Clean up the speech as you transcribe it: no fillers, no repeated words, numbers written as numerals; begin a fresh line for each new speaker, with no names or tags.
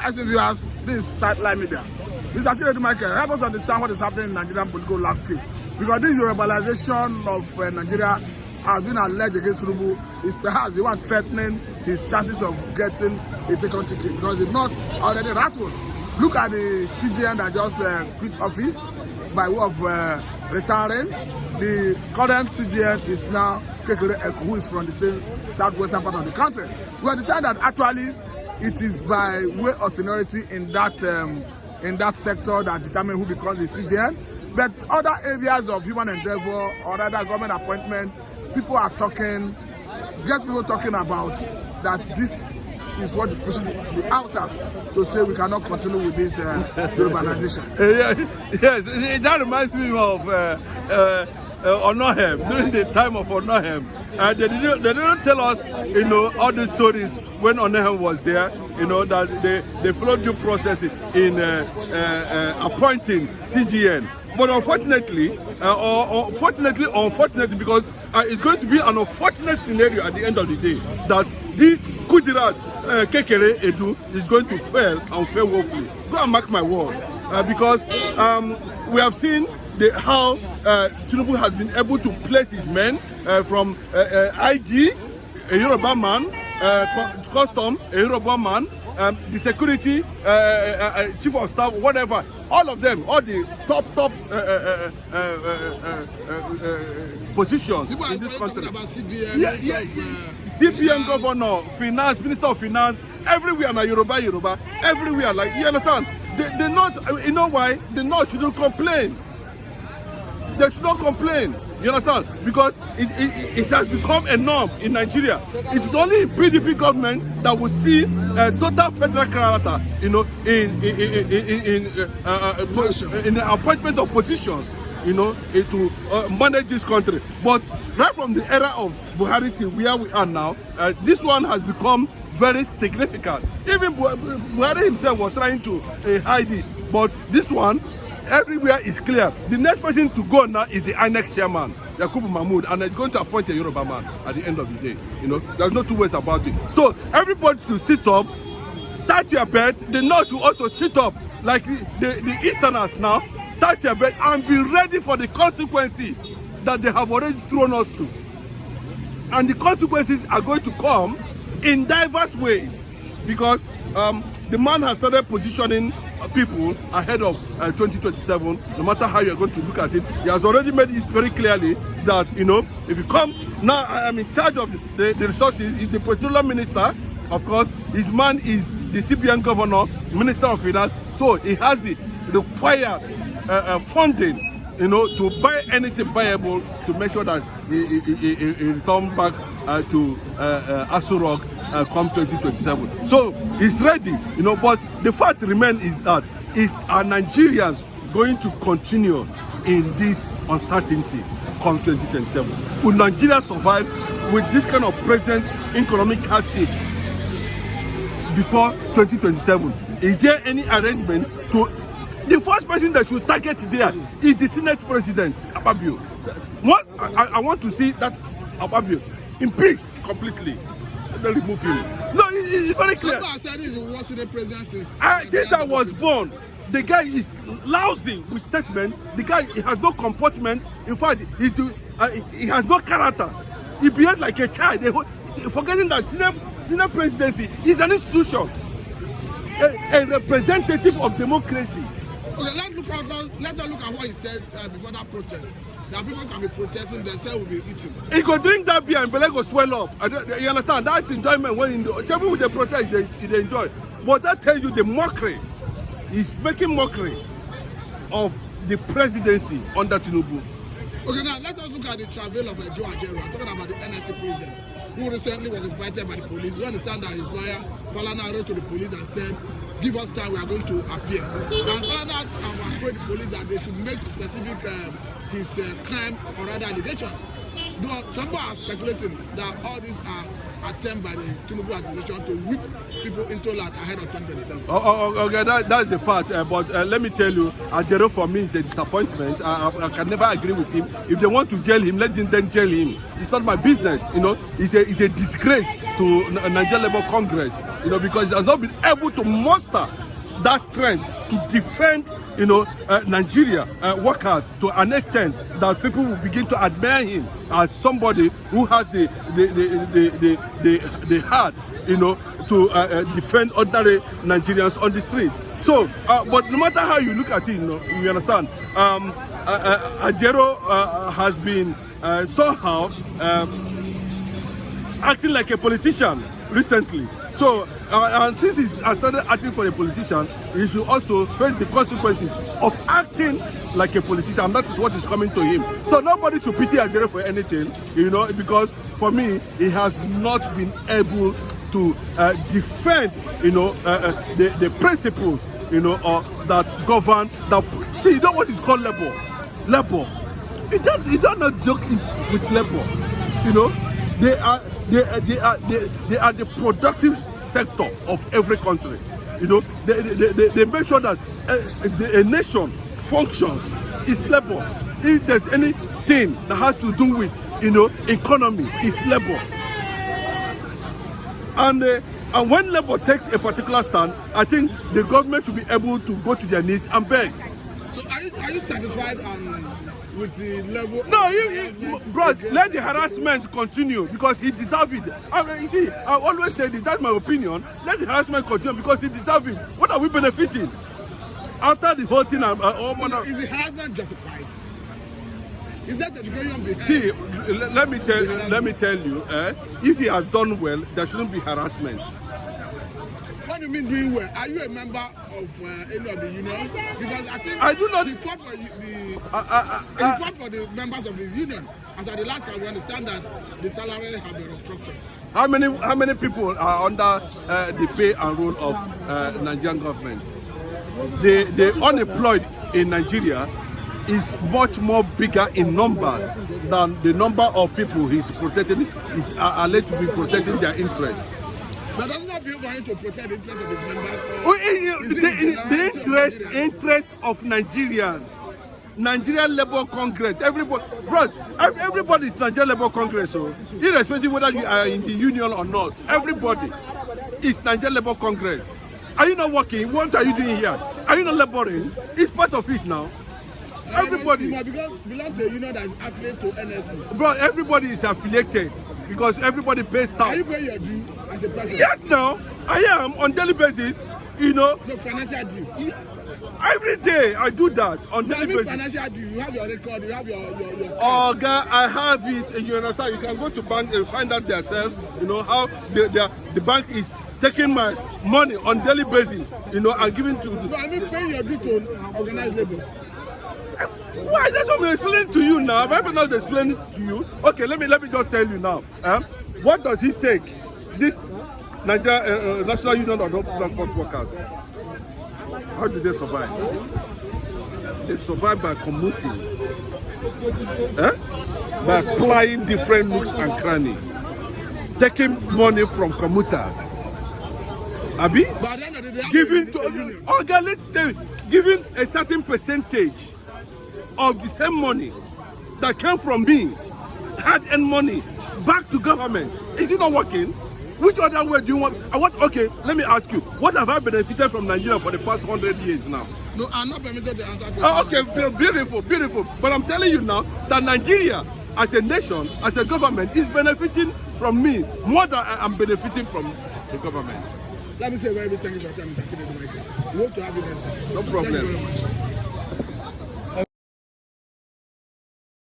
Rising viewers, this is Satellite Media. This is Tinubu Michael. Help us understand what is happening in Nigerian political landscape. Because this Yorubalization of Nigeria has been alleged against Tinubu is perhaps the one threatening his chances of getting a second ticket because the North already rattled. Look at the CGN that just quit office by way of retiring. The current CGN is now Kekere who is from the same southwestern part of the country. We understand that actually it is by way of seniority in that sector that determine who becomes the CGN. But other areas of human endeavor or other government appointment, people are talking, just people talking about that this is what is pushing the Hausas to say we cannot continue with this urbanization.
Yes, that reminds me of Onohem, during the time of Onohem. They didn't tell us, all the stories when Onohem was there, that they followed due process in appointing CGN. But unfortunately, unfortunately, because it's going to be an unfortunate scenario at the end of the day that this Kudirat Kekere Edu is going to fail and fail woefully. Go and mark my word, because we have seen how Tinubu has been able to place his men from IG, a Yoruba man, custom, a Yoruba man, the security, chief of staff, whatever, all of them, all the top positions in this country. CBN governor, finance, minister of finance, everywhere na Yoruba, everywhere. Like, you understand? They not, you know why? The North shouldn't complain. They should not complain. You understand? Because it has become a norm in Nigeria. It is only PDP government that will see total federal character, in the appointment of positions, to manage this country. But right from the era of Buhari to where we are now, this one has become very significant. Even Buhari himself was trying to hide it, but this one, everywhere is clear. The next person to go now is the INEC chairman, Yakubu Mahmoud, and it's going to appoint a Yoruba man at the end of the day. There's no two ways about it. So everybody should sit up, touch your bed. The North should also sit up, like the Easterners now, touch your bed and be ready for the consequences that they have already thrown us to. And the consequences are going to come in diverse ways, because the man has started positioning people ahead of 2027. No matter how you're going to look at it, he has already made it very clearly that if you come now, I am in charge of the resources. He's the petroleum minister, of course. His man is the CBN governor, minister of finance. So he has the required funding, to buy anything viable to make sure that he return back to Aso Rock come 2027. So he's ready, but the fact remains is that are Nigerians going to continue in this uncertainty come 2027? Will Nigeria survive with this kind of present economic hardship before 2027? Is there any arrangement to... The first person that should target there is the Senate President, Akpabio. What I want to see that Akpabio impeached completely. They remove him. No, it's very clear.
Somebody said he's the worst Senate President
since I was born. The guy is lousy with statement. The guy has no comportment. In fact, he has no character. He behaves like a child. Forgetting that Senate presidency is an institution, a representative of democracy.
Okay, let's look at what he said before that protest. That people can be protesting, themselves will be eating.
He go drink that beer and belly go swell up. You understand? That enjoyment when people with the protest, they enjoy. But that tells you the mockery. He's making mockery of the presidency under Tinubu.
Okay, now let us look at the travel of Joe Ajero. I'm talking about the NSC president, who recently was invited by the police. We understand that his lawyer, Falana, wrote to the police and said, give us time, we are going to appear. And Falana approached the police that they should make specific his crime or other allegations. Some people are speculating that all these are attempt by the Tinubu administration to whip people into land ahead of 2027.
Okay, that's the fact. But let me tell you, Ajero for me is a disappointment. I can never agree with him. If they want to jail him, let them then jail him. It's not my business. You know, it's a disgrace to Nigeria Labour Congress. You know, because it has not been able to muster that strength to defend, you know, Nigeria workers to an extent that people will begin to admire him as somebody who has the heart, you know, to defend ordinary Nigerians on the streets. So, but no matter how you look at it, you know, you understand, Ajero has been somehow acting like a politician recently. So, and since he has started acting for a politician, he should also face the consequences of acting like a politician, and that is what is coming to him. So nobody should pity Ajero for anything, you know, because for me, he has not been able to defend, you know, the principles, you know, that govern. That, see, you know what is called labor? Labor. You don't not joke with labor, you know. They are the productive sector of every country. You know, they make sure that a nation functions. It's labor. If there's anything that has to do with, you know, economy, it's labor. And when labor takes a particular stand, I think the government should be able to go to their knees and beg.
So are you satisfied with the level?
No, bro, let the harassment continue because he deserves it. I mean, you see, I always say this, that's my opinion. Let the harassment continue because he deserves it. What are we benefiting? After the whole thing,
is the harassment justified? Is that education behind?
See, let me tell you, if he has done well, there shouldn't be harassment.
What do you mean doing well? Are you a member of any of the unions? Because I think
I do not.
He fought for the members of the union. As at the last time, we understand that the salary have been restructured.
How many people are under the pay and rule of Nigerian government? The unemployed in Nigeria is much more bigger in numbers than the number of people he's protecting, is alleged to be protecting their interests.
But doesn't that be going to protect the interest of his members?
The interest of Nigerians. Nigerian Labour Congress. Everybody is Nigerian Labour Congress. So, irrespective whether you are in the union or not, everybody is Nigerian Labour Congress. Are you not working? What are you doing here? Are you not laboring? It's part of it now. Everybody.
You belong to a union that is affiliated to NSC.
Bro, everybody is affiliated because everybody pays tax.
Are you paying your due as a person?
Yes, now. I am on daily basis, you know.
No financial due.
Every day I do that on daily basis.
Financial due. You have your record, you have your
Oh, God, I have it. And you understand? You can go to bank and find out themselves, you know, how the bank is taking my money on daily basis, you know, and giving to.
No, I mean paying your due to organized labor.
Why? That's what I'm explaining to you now. Right now, they're explaining to you. Okay, let me just tell you now. What does it take? This Nigeria National Union of Transport Workers. How do they survive? They survive by commuting, by applying different nooks and crannies, taking money from commuters. Abi?
But at the end of the day,
giving a certain percentage of the same money that came from me, hard-earned money, back to government. Is it not working? Which other way do you want? Okay, let me ask you. What have I benefited from Nigeria for the past 100 years now?
No, I'm not permitted to answer questions.
Okay, beautiful. But I'm telling you now that Nigeria, as a nation, as a government, is benefiting from me more than I am benefiting from the government.
Let me say a very big thank you for your time, Mr. Chinedu. We hope to have you next time.
No problem.
Thank you very much.